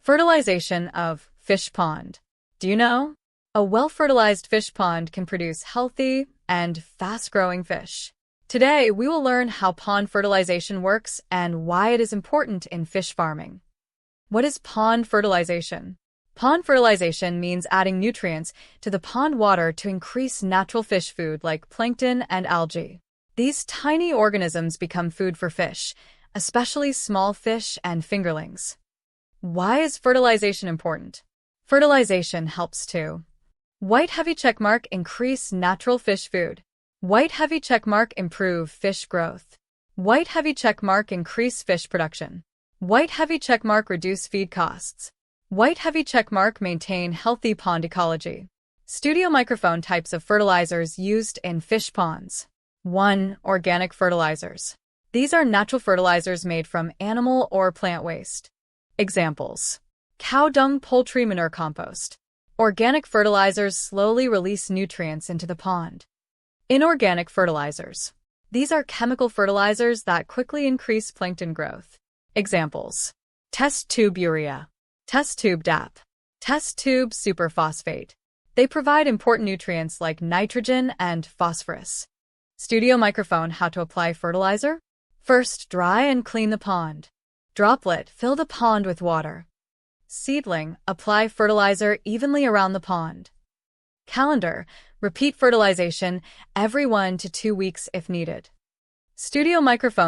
Fertilization of fish pond. Do you know? A well-fertilized fish pond can produce healthy and fast-growing fish. Today, we will learn how pond fertilization works and why it is important in fish farming. What is pond fertilization? Pond fertilization means adding nutrients to the pond water to increase natural fish food like plankton and algae. These tiny organisms become food for fish, especially small fish and fingerlings. Why is fertilization important? Fertilization helps to white heavy checkmark increase natural fish food. White heavy checkmark improve fish growth. White heavy checkmark increase fish production. White heavy checkmark reduce feed costs. White heavy checkmark maintain healthy pond ecology. Studio microphone types of fertilizers used in fish ponds. 1. Organic fertilizers. These are natural fertilizers made from animal or plant waste. Examples: cow dung, poultry manure compost. Organic fertilizers slowly release nutrients into the pond. Inorganic fertilizers. These are chemical fertilizers that quickly increase plankton growth. Examples: test tube urea, test tube DAP, test tube superphosphate. They provide important nutrients like nitrogen and phosphorus. Studio microphone how to apply fertilizer. First, dry and clean the pond. Droplet, fill the pond with water. Seedling, apply fertilizer evenly around the pond. Calendar, repeat fertilization every 1 to 2 weeks if needed. Studio microphone